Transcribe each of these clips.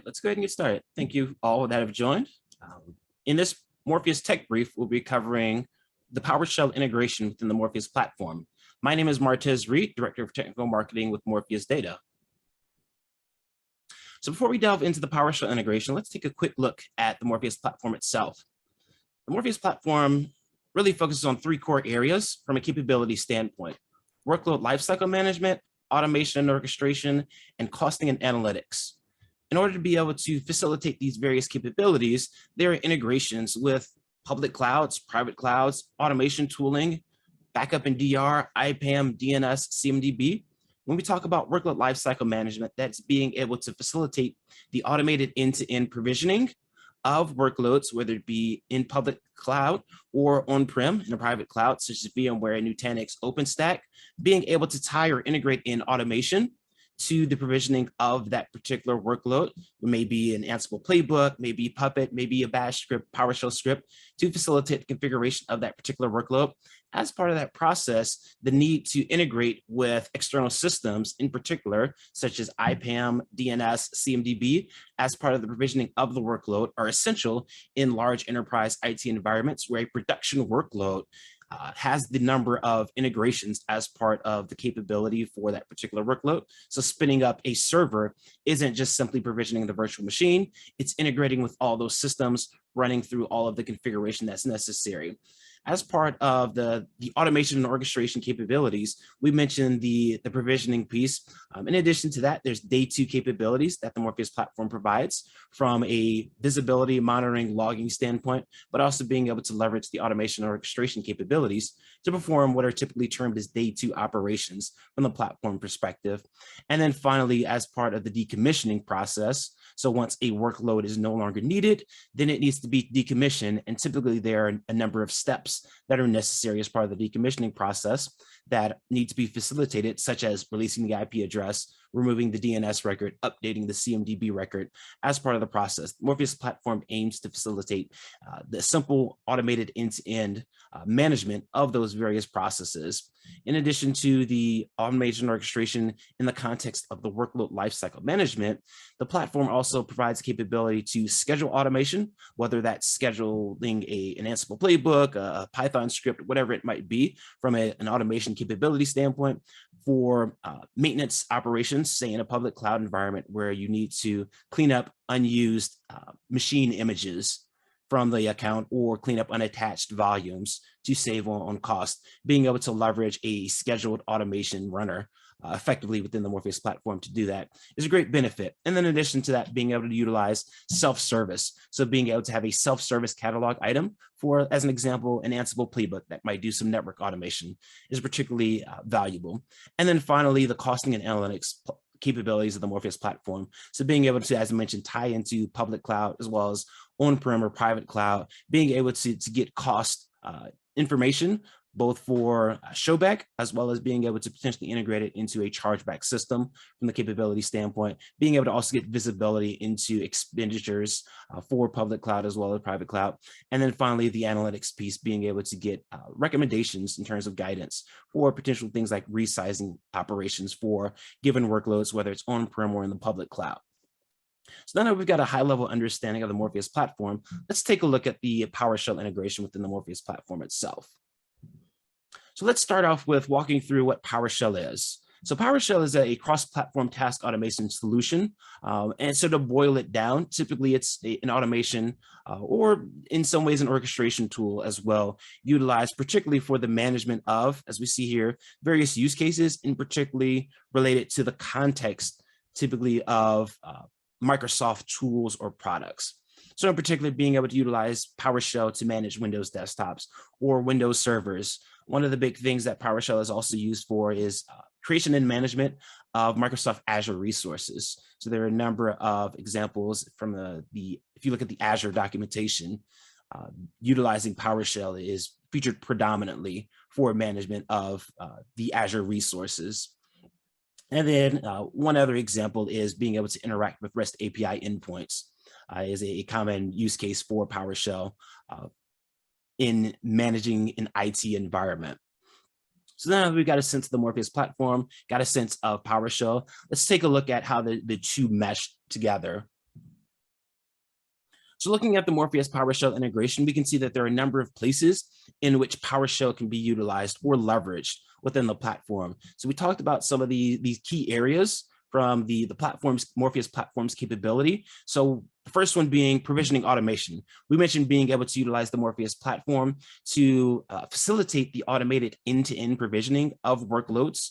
let's go ahead and get started. Thank you all that have joined. In this Morpheus Tech Brief, we'll be covering the PowerShell integration within the Morpheus platform. My name is Martez Reed, Director of Technical Marketing with Morpheus Data. So before we delve into the PowerShell integration, let's take a quick look at the Morpheus platform itself. The Morpheus platform really focuses on three core areas from a capability standpoint: workload lifecycle management, automation and orchestration, and costing and analytics. In order to be able to facilitate these various capabilities, there are integrations with public clouds, private clouds, automation tooling, backup and DR, IPAM, DNS, CMDB. When we talk about workload lifecycle management, that's being able to facilitate the automated end-to-end provisioning of workloads, whether it be in public cloud or on-prem in a private cloud, such as VMware, Nutanix, OpenStack, being able to tie or integrate in automation to the provisioning of that particular workload. It may be an Ansible playbook, maybe Puppet, maybe a Bash script, PowerShell script, to facilitate the configuration of that particular workload. As part of that process, the need to integrate with external systems in particular, such as IPAM, DNS, CMDB, as part of the provisioning of the workload are essential in large enterprise IT environments where a production workload has the number of integrations as part of the capability for that particular workload. So spinning up a server isn't just simply provisioning the virtual machine, it's integrating with all those systems, running through all of the configuration that's necessary. As part of the automation and orchestration capabilities, we mentioned the provisioning piece. In addition to that, there's Day2 capabilities that the Morpheus platform provides from a visibility, monitoring, logging standpoint, but also being able to leverage the automation and orchestration capabilities to perform what are typically termed as Day2 operations from the platform perspective. And then finally, as part of the decommissioning process, so once a workload is no longer needed, then it needs to be decommissioned. And typically there are a number of steps that are necessary as part of the decommissioning process that need to be facilitated, such as releasing the IP address, removing the DNS record, updating the CMDB record as part of the process. The Morpheus platform aims to facilitate the simple automated end-to-end management of those various processes. In addition to the automation orchestration in the context of the workload lifecycle management, the platform also provides capability to schedule automation, whether that's scheduling an Ansible playbook, a Python script, whatever it might be, from an automation capability standpoint for maintenance operations, say in a public cloud environment where you need to clean up unused machine images from the account or clean up unattached volumes to save on cost. Being able to leverage a scheduled automation runner effectively within the Morpheus platform to do that is a great benefit. And then in addition to that, being able to utilize self-service. So being able to have a self-service catalog item for, as an example, an Ansible playbook that might do some network automation is particularly valuable. And then finally, the costing and analytics capabilities of the Morpheus platform. So being able to, as I mentioned, tie into public cloud as well as on-prem or private cloud, being able to get cost information, both for showback, as well as being able to potentially integrate it into a chargeback system from the capability standpoint, being able to also get visibility into expenditures for public cloud as well as private cloud. And then finally, the analytics piece, being able to get recommendations in terms of guidance for potential things like resizing operations for given workloads, whether it's on-prem or in the public cloud. So now that we've got a high-level understanding of the Morpheus platform, let's take a look at the PowerShell integration within the Morpheus platform itself. So let's start off with walking through what PowerShell is. So PowerShell is a cross-platform task automation solution. And so to boil it down, typically it's an automation or in some ways an orchestration tool as well, utilized particularly for the management of, as we see here, various use cases, and particularly related to the context typically of Microsoft tools or products. So in particular, being able to utilize PowerShell to manage Windows desktops or Windows servers. One of the big things that PowerShell is also used for is creation and management of Microsoft Azure resources. So there are a number of examples from if you look at the Azure documentation, utilizing PowerShell is featured predominantly for management of the Azure resources. And then one other example is being able to interact with REST API endpoints is a common use case for PowerShell in managing an IT environment. So now we've got a sense of the Morpheus platform, got a sense of PowerShell. Let's take a look at how the two mesh together. So looking at the Morpheus PowerShell integration, we can see that there are a number of places in which PowerShell can be utilized or leveraged within the platform. So we talked about some of these key areas from the platform's Morpheus platform's capability. So the first one being provisioning automation. We mentioned being able to utilize the Morpheus platform to facilitate the automated end-to-end provisioning of workloads.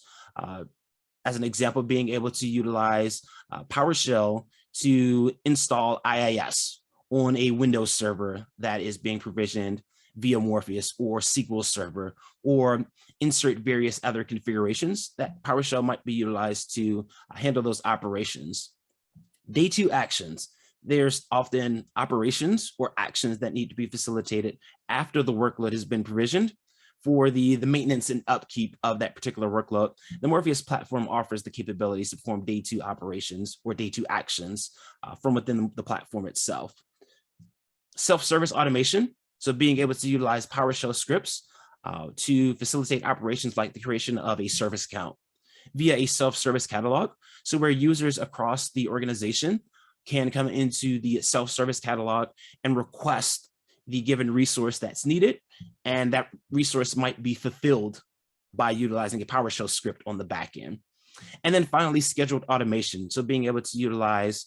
As an example, being able to utilize PowerShell to install IIS on a Windows server that is being provisioned via Morpheus or SQL Server, or insert various other configurations that PowerShell might be utilized to handle those operations. Day2 actions. There's often operations or actions that need to be facilitated after the workload has been provisioned for the maintenance and upkeep of that particular workload. The Morpheus platform offers the capabilities to perform Day2 operations or Day2 actions from within the platform itself. Self-service automation. So being able to utilize PowerShell scripts to facilitate operations like the creation of a service account via a self-service catalog. So where users across the organization can come into the self-service catalog and request the given resource that's needed, and that resource might be fulfilled by utilizing a PowerShell script on the back end. And then finally, scheduled automation. So being able to utilize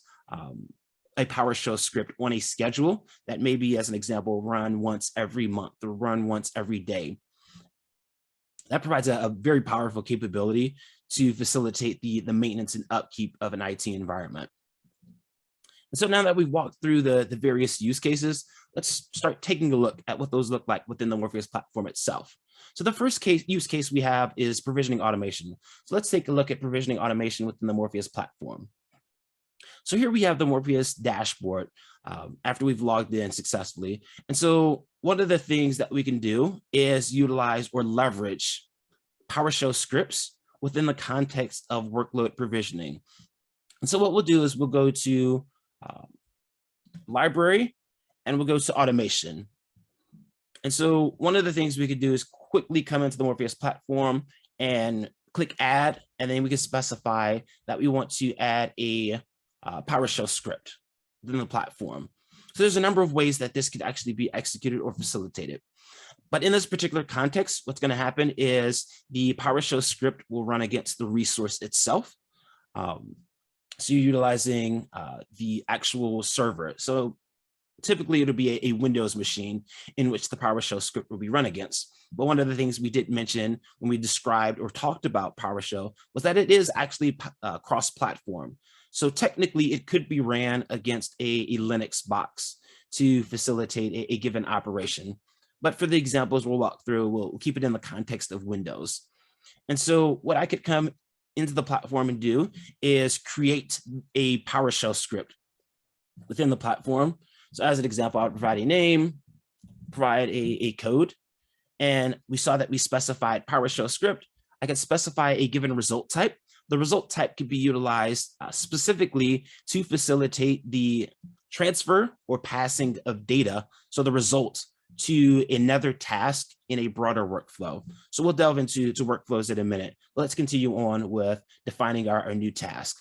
a PowerShell script on a schedule that may be, as an example, run once every month or run once every day. That provides a very powerful capability to facilitate the maintenance and upkeep of an IT environment. And so now that we've walked through the various use cases, let's start taking a look at what those look like within the Morpheus platform itself. So the first use case we have is provisioning automation. So let's take a look at provisioning automation within the Morpheus platform. So here we have the Morpheus dashboard after we've logged in successfully. And so one of the things that we can do is utilize or leverage PowerShell scripts within the context of workload provisioning. And so what we'll do is we'll go to library and we'll go to automation. And so one of the things we could do is quickly come into the Morpheus platform and click add, and then we can specify that we want to add a PowerShell script within the platform. So there's a number of ways that this could actually be executed or facilitated. But in this particular context, what's going to happen is the PowerShell script will run against the resource itself. So you're utilizing the actual server. So typically it'll be a Windows machine in which the PowerShell script will be run against. But one of the things we did mention when we described or talked about PowerShell was that it is actually cross-platform. So technically it could be ran against a Linux box to facilitate a given operation. But for the examples we'll walk through, we'll keep it in the context of Windows. And so what I could come into the platform and do is create a PowerShell script within the platform. So as an example, I would provide a name, provide a code, and we saw that we specified PowerShell script. I can specify a given result type. The result type could be utilized specifically to facilitate the transfer or passing of data, so the result to another task in a broader workflow. So we'll delve into workflows in a minute. Let's continue on with defining our new task.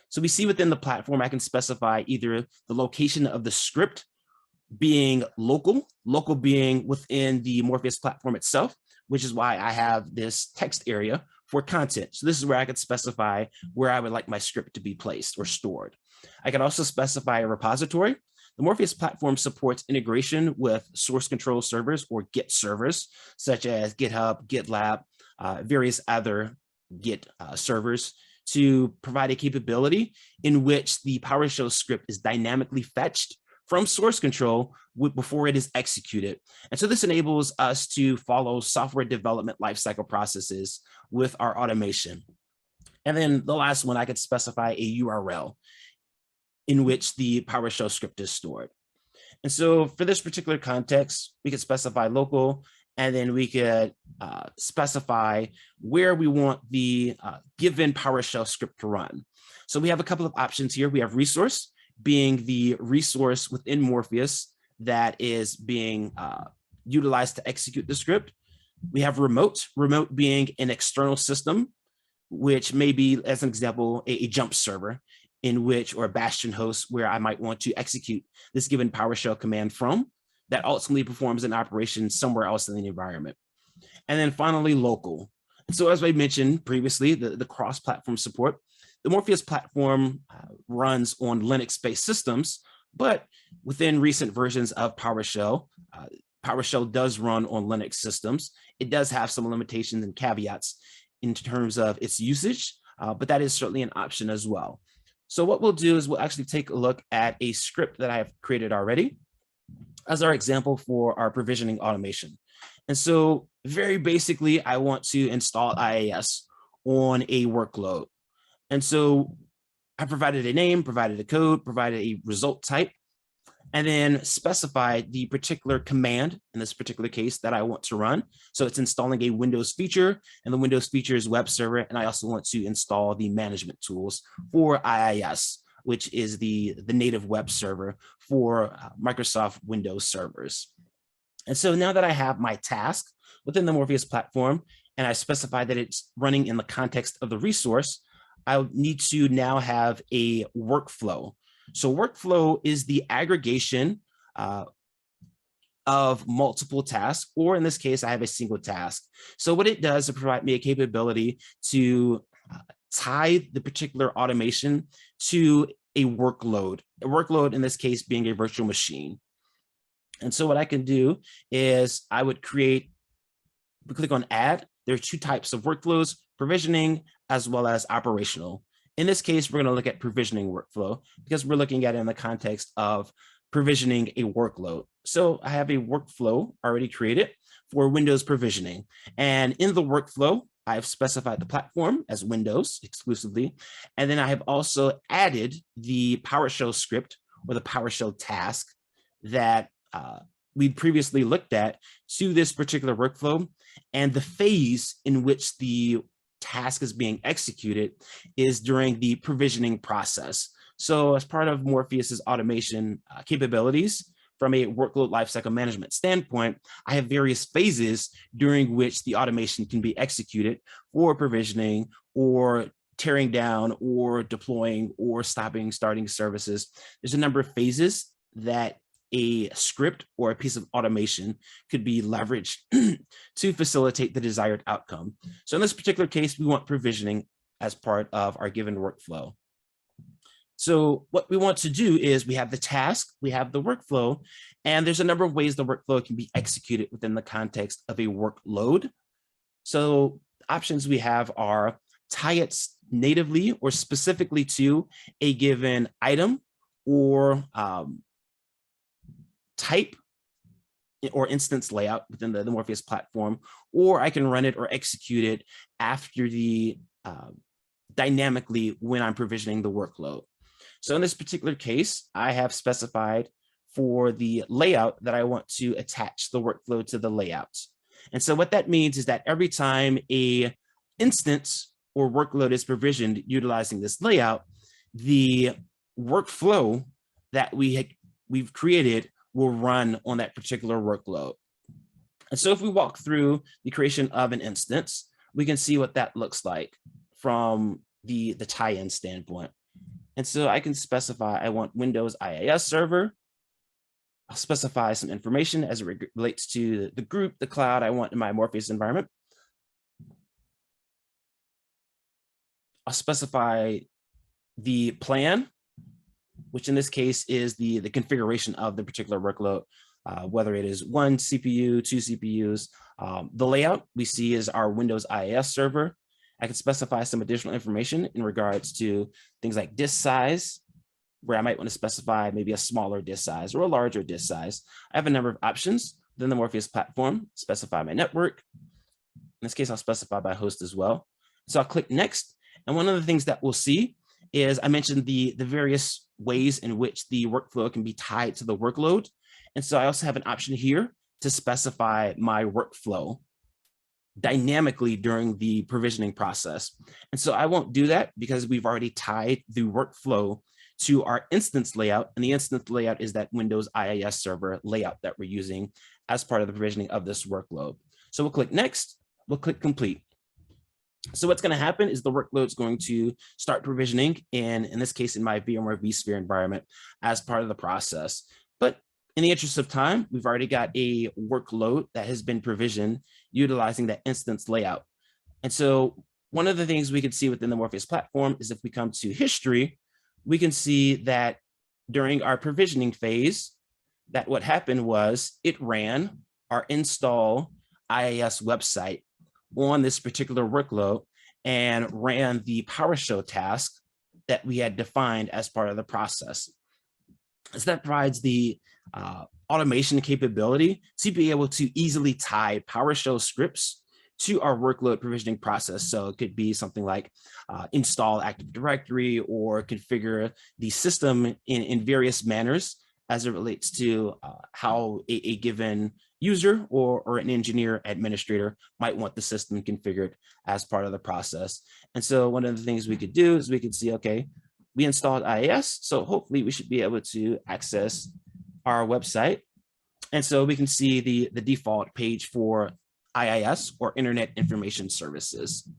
So we see within the platform, I can specify either the location of the script being local being within the Morpheus platform itself, which is why I have this text area for content. So this is where I could specify where I would like my script to be placed or stored. I can also specify a repository. The Morpheus platform supports integration with source control servers or Git servers, such as GitHub, GitLab, various other Git servers, to provide a capability in which the PowerShell script is dynamically fetched from source control before it is executed. And so this enables us to follow software development lifecycle processes with our automation. And then the last one, I could specify a URL in which the PowerShell script is stored. And so for this particular context, we could specify local, and then we could specify where we want the given PowerShell script to run. So we have a couple of options here. We have resource, being the resource within Morpheus that is being utilized to execute the script. We have remote being an external system, which may be, as an example, a jump server, in which, or a bastion host where I might want to execute this given PowerShell command from that ultimately performs an operation somewhere else in the environment. And then finally, local. So as I mentioned previously, the cross-platform support, the Morpheus platform runs on Linux-based systems, but within recent versions of PowerShell, PowerShell does run on Linux systems. It does have some limitations and caveats in terms of its usage, but that is certainly an option as well. So what we'll do is we'll actually take a look at a script that I have created already as our example for our provisioning automation. And so very basically, I want to install IaaS on a workload. And so I provided a name, provided a code, provided a result type, and then specified the particular command in this particular case that I want to run. So it's installing a Windows feature, and the Windows feature is web server. And I also want to install the management tools for IaaS, which is the native web server for Microsoft Windows servers. And so now that I have my task within the Morpheus platform, and I specify that it's running in the context of the resource, I need to now have a workflow. So workflow is the aggregation of multiple tasks, or in this case, I have a single task. So what it does is provide me a capability to tie the particular automation to a workload in this case being a virtual machine. And so what I can do is I would click on add. There are two types of workflows, provisioning as well as operational. In this case, we're going to look at provisioning workflow because we're looking at it in the context of provisioning a workload. So I have a workflow already created for Windows provisioning. And in the workflow, I've specified the platform as Windows exclusively. And then I have also added the PowerShell script or the PowerShell task that we previously looked at to this particular workflow. And the phase in which the task is being executed is during the provisioning process. So as part of Morpheus's automation capabilities, from a workload lifecycle management standpoint, I have various phases during which the automation can be executed for provisioning or tearing down or deploying or stopping, starting services. There's a number of phases that a script or a piece of automation could be leveraged to facilitate the desired outcome. So in this particular case, we want provisioning as part of our given workflow. So what we want to do is we have the task, we have the workflow, and there's a number of ways the workflow can be executed within the context of a workload. So options we have are tie it natively or specifically to a given item or type or instance layout within the Morpheus platform, or I can run it or execute it after the dynamically when I'm provisioning the workload. So in this particular case, I have specified for the layout that I want to attach the workflow to the layout. And so what that means is that every time a instance or workload is provisioned utilizing this layout, the workflow that we've created will run on that particular workload. And so if we walk through the creation of an instance, we can see what that looks like from the tie-in standpoint. And so I can specify I want Windows IaaS server. I'll specify some information as it relates to the group, the cloud I want in my Morpheus environment. I'll specify the plan, which in this case is the configuration of the particular workload, whether it is one CPU, two CPUs. The layout we see is our Windows IaaS server. I can specify some additional information in regards to things like disk size, where I might want to specify maybe a smaller disk size or a larger disk size. I have a number of options within the Morpheus platform, specify my network. In this case, I'll specify by host as well. So I'll click next. And one of the things that we'll see is I mentioned the various ways in which the workflow can be tied to the workload. And so I also have an option here to specify my workflow dynamically during the provisioning process. And so I won't do that because we've already tied the workflow to our instance layout. And the instance layout is that Windows IaaS server layout that we're using as part of the provisioning of this workload. So we'll click next, we'll click complete. So what's going to happen is the workload's going to start provisioning, and in this case, in my VMware vSphere environment as part of the process. But in the interest of time, we've already got a workload that has been provisioned utilizing that instance layout. And so one of the things we can see within the Morpheus platform is if we come to history, we can see that during our provisioning phase, that what happened was it ran our install IIS website on this particular workload and ran the PowerShell task that we had defined as part of the process. So that provides the automation capability to be able to easily tie PowerShell scripts to our workload provisioning process. So it could be something like install Active Directory or configure the system in various manners as it relates to how a given user or an engineer administrator might want the system configured as part of the process. And so one of the things we could do is we could see, okay, we installed IIS, so hopefully we should be able to access our website. And so we can see the default page for IIS, or Internet Information Services.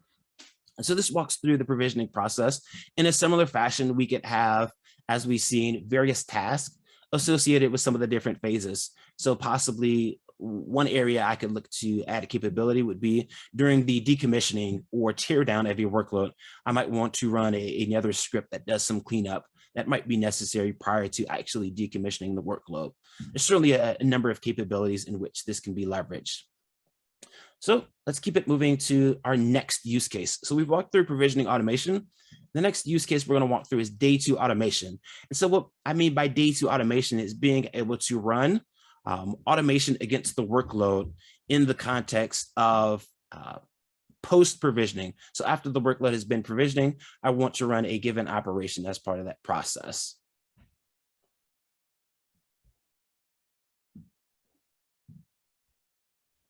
And so this walks through the provisioning process. In a similar fashion, we could have, as we've seen, various tasks associated with some of the different phases. So possibly one area I could look to add a capability would be during the decommissioning or tear down of your workload. I might want to run another script that does some cleanup that might be necessary prior to actually decommissioning the workload. There's certainly a number of capabilities in which this can be leveraged. So let's keep it moving to our next use case. So we've walked through provisioning automation. The next use case we're going to walk through is Day2 Automation. And so what I mean by Day2 Automation is being able to run automation against the workload in the context of post-provisioning. So after the workload has been provisioning, I want to run a given operation as part of that process.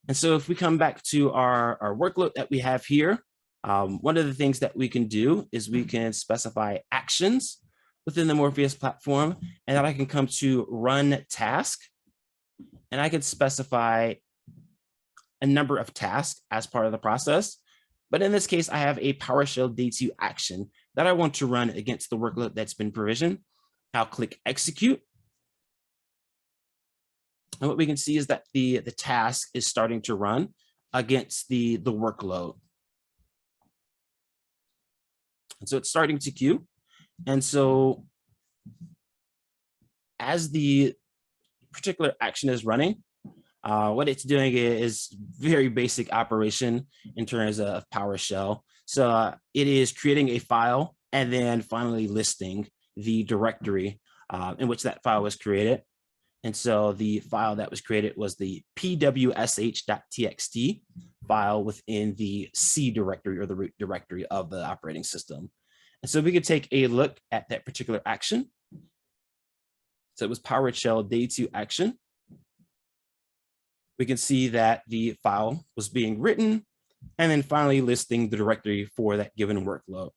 And so if we come back to our workload that we have here, one of the things that we can do is we can specify actions within the Morpheus platform, and then I can come to run task, and I can specify a number of tasks as part of the process. But in this case, I have a PowerShell Day2 action that I want to run against the workload that's been provisioned. I'll click execute. And what we can see is that the task is starting to run against the workload. And so it's starting to queue. And so as the particular action is running, what it's doing is very basic operation in terms of PowerShell. So it is creating a file and then finally listing the directory in which that file was created. And so the file that was created was the pwsh.txt file within the C directory, or the root directory of the operating system. And so we could take a look at that particular action. So it was PowerShell Day2 action. We can see that the file was being written and then finally listing the directory for that given workload.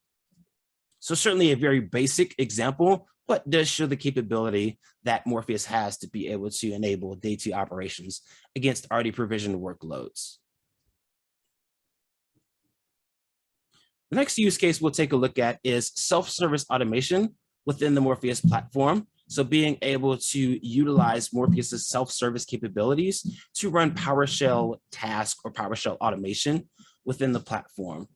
So certainly a very basic example, but does show the capability that Morpheus has to be able to enable Day2 operations against already provisioned workloads. The next use case we'll take a look at is self-service automation within the Morpheus platform. So being able to utilize Morpheus's self-service capabilities to run PowerShell task or PowerShell automation within the platform.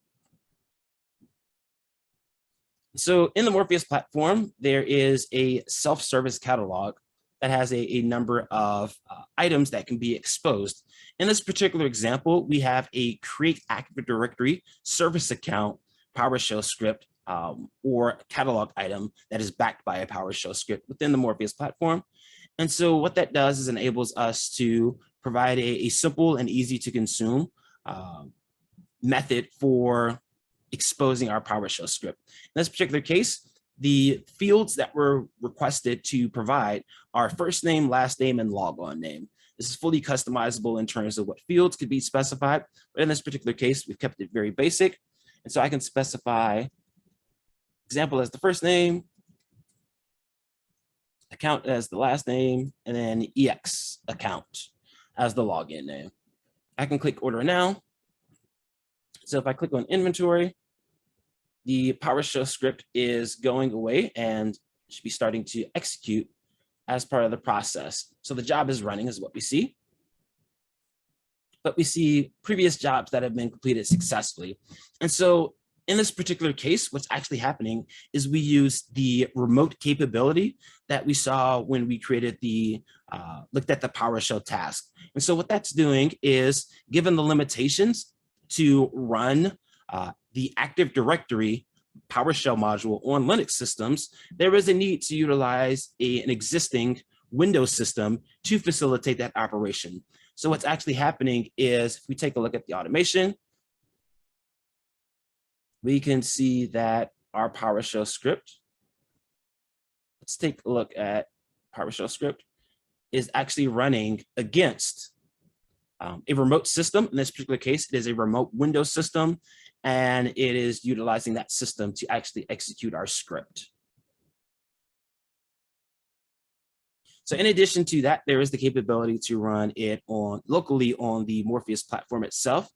So in the Morpheus platform, there is a self-service catalog that has a number of items that can be exposed. In this particular example, we have a create Active Directory service account PowerShell script or catalog item that is backed by a PowerShell script within the Morpheus platform. And so what that does is enables us to provide a simple and easy to consume method for exposing our PowerShell script. In this particular case, the fields that were requested to provide are first name, last name, and logon name. This is fully customizable in terms of what fields could be specified. But in this particular case, we've kept it very basic. And so I can specify example as the first name, account as the last name, and then EX account as the login name. I can click order now. So if I click on inventory, the PowerShell script is going away and should be starting to execute as part of the process. So the job is running is what we see. But we see previous jobs that have been completed successfully. And so in this particular case, what's actually happening is we use the remote capability that we saw when we created looked at the PowerShell task. And so what that's doing is, given the limitations to run the Active Directory PowerShell module on Linux systems, there is a need to utilize an existing Windows system to facilitate that operation. So what's actually happening is, if we take a look at the automation, we can see that our PowerShell script, let's take a look at PowerShell script, is actually running against a remote system. In this particular case, it is a remote Windows system, and it is utilizing that system to actually execute our script. So in addition to that, there is the capability to run it locally on the Morpheus platform itself,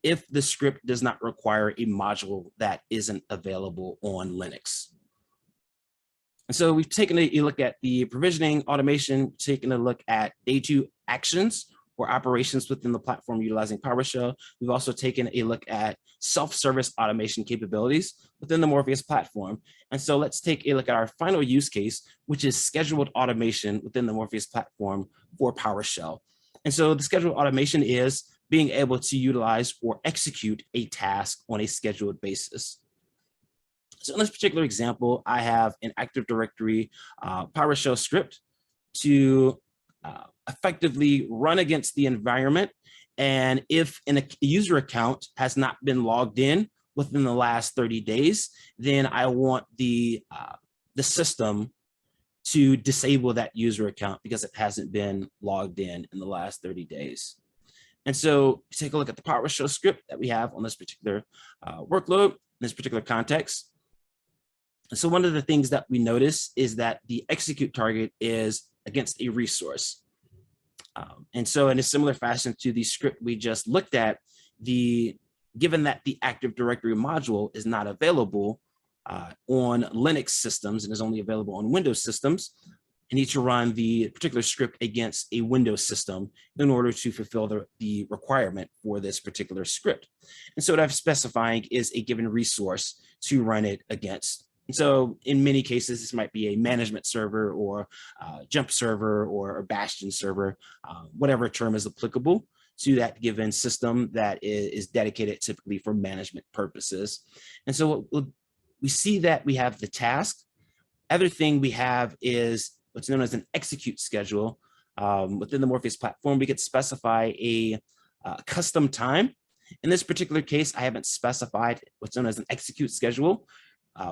if the script does not require a module that isn't available on Linux. And so we've taken a look at the provisioning automation, taken a look at Day2 actions or operations within the platform utilizing PowerShell. We've also taken a look at self-service automation capabilities within the Morpheus platform. And so let's take a look at our final use case, which is scheduled automation within the Morpheus platform for PowerShell. And so the scheduled automation is being able to utilize or execute a task on a scheduled basis. So in this particular example, I have an Active Directory PowerShell script to effectively run against the environment. And if a user account has not been logged in within the last 30 days, then I want the system to disable that user account because it hasn't been logged in the last 30 days. And so take a look at the PowerShell script that we have on this particular workload, in this particular context. So one of the things that we notice is that the execute target is against a resource. And so in a similar fashion to the script we just looked at, given that the Active Directory module is not available on Linux systems and is only available on Windows systems, I need to run the particular script against a Windows system in order to fulfill the requirement for this particular script. And so what I'm specifying is a given resource to run it against. And so in many cases, this might be a management server or jump server or a bastion server, whatever term is applicable to that given system that is dedicated typically for management purposes. And so we see that we have the task. Other thing we have is what's known as an execute schedule. Within the Morpheus platform, we could specify a custom time. In this particular case, I haven't specified what's known as an execute schedule.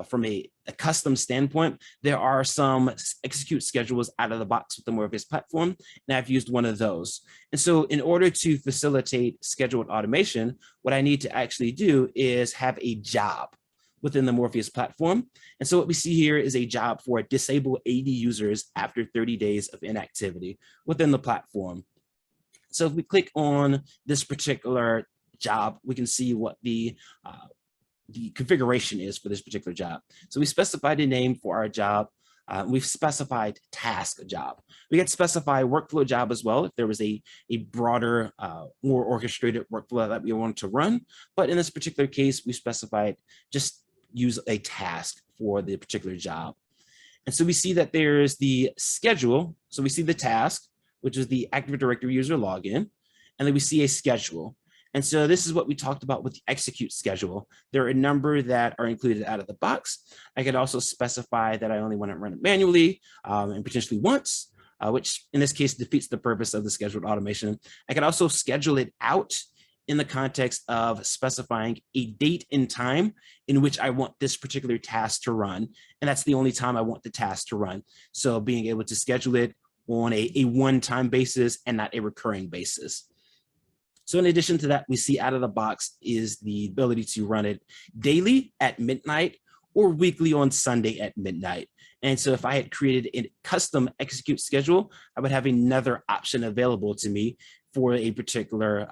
From a custom standpoint, there are some execute schedules out of the box with the Morpheus platform, and I've used one of those. And so in order to facilitate scheduled automation, what I need to actually do is have a job within the Morpheus platform. And so what we see here is a job for disable AD users after 30 days of inactivity within the platform. So if we click on this particular job, we can see what the configuration is for this particular job. So we specified a name for our job. We've specified task job. We can specify workflow job as well if there was a broader, more orchestrated workflow that we wanted to run. But in this particular case, we specified just use a task for the particular job. And so we see that there is the schedule. So we see the task, which is the Active Directory user login, and then we see a schedule. And so this is what we talked about with the execute schedule. There are a number that are included out of the box. I could also specify that I only want to run it manually and potentially once, which in this case defeats the purpose of the scheduled automation. I could also schedule it out in the context of specifying a date and time in which I want this particular task to run. And that's the only time I want the task to run. So being able to schedule it on a one-time basis and not a recurring basis. So in addition to that, we see out of the box is the ability to run it daily at midnight or weekly on Sunday at midnight. And so if I had created a custom execute schedule, I would have another option available to me for a particular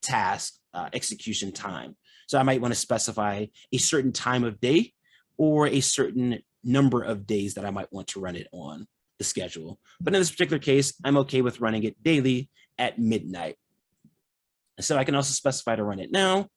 task execution time. So I might want to specify a certain time of day or a certain number of days that I might want to run it on the schedule. But in this particular case, I'm okay with running it daily at midnight. So I can also specify to run it now.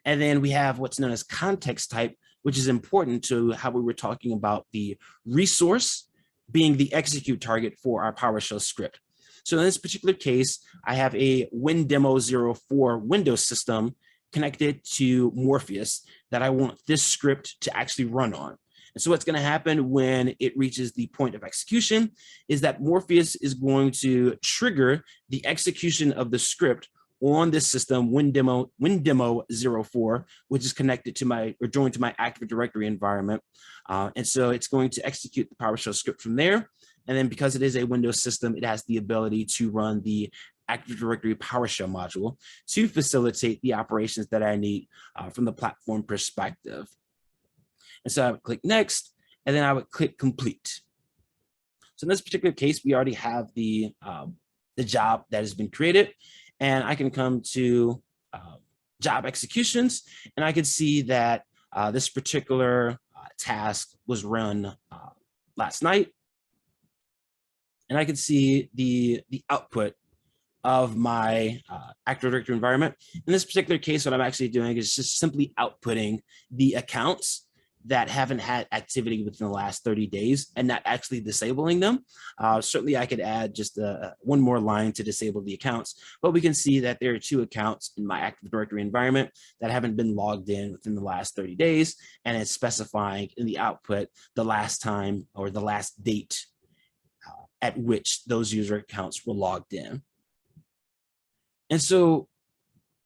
And then we have what's known as context type, which is important to how we were talking about the resource being the execute target for our PowerShell script. So in this particular case, I have a WinDemo04 Windows system connected to Morpheus that I want this script to actually run on. And so what's going to happen when it reaches the point of execution is that Morpheus is going to trigger the execution of the script on this system, WinDemo04, which is connected to my, or joined to my Active Directory environment. And so it's going to execute the PowerShell script from there. And then because it is a Windows system, it has the ability to run the Active Directory PowerShell module to facilitate the operations that I need from the platform perspective. And so I would click next, and then I would click complete. So in this particular case, we already have the job that has been created, and I can come to job executions, and I can see that this particular task was run last night. And I can see the output of my Active Directory environment. In this particular case, what I'm actually doing is just simply outputting the accounts that haven't had activity within the last 30 days and not actually disabling them. Certainly I could add just one more line to disable the accounts, but we can see that there are 2 accounts in my Active Directory environment that haven't been logged in within the last 30 days, and it's specifying in the output the last time or the last date at which those user accounts were logged in. And so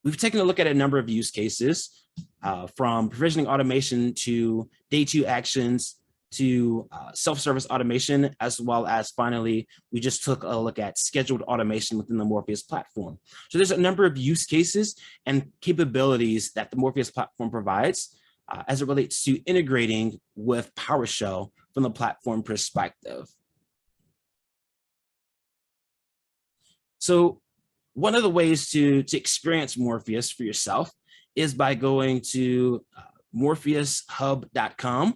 we've taken a look at a number of use cases, from provisioning automation to Day2 actions to self-service automation, as well as finally, we just took a look at scheduled automation within the Morpheus platform. So there's a number of use cases and capabilities that the Morpheus platform provides as it relates to integrating with PowerShell from the platform perspective. So one of the ways to experience Morpheus for yourself is by going to morpheushub.com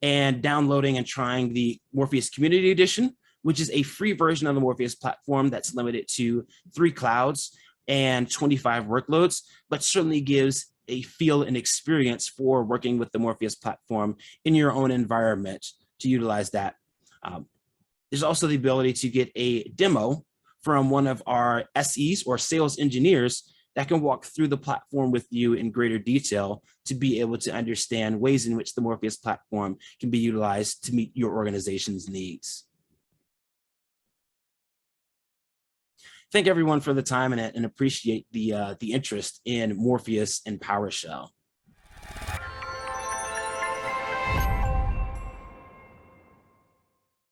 and downloading and trying the Morpheus Community Edition, which is a free version of the Morpheus platform that's limited to 3 clouds and 25 workloads, but certainly gives a feel and experience for working with the Morpheus platform in your own environment to utilize that. There's also the ability to get a demo from one of our SEs or sales engineers that can walk through the platform with you in greater detail to be able to understand ways in which the Morpheus platform can be utilized to meet your organization's needs. Thank everyone for the time and appreciate the interest in Morpheus and PowerShell.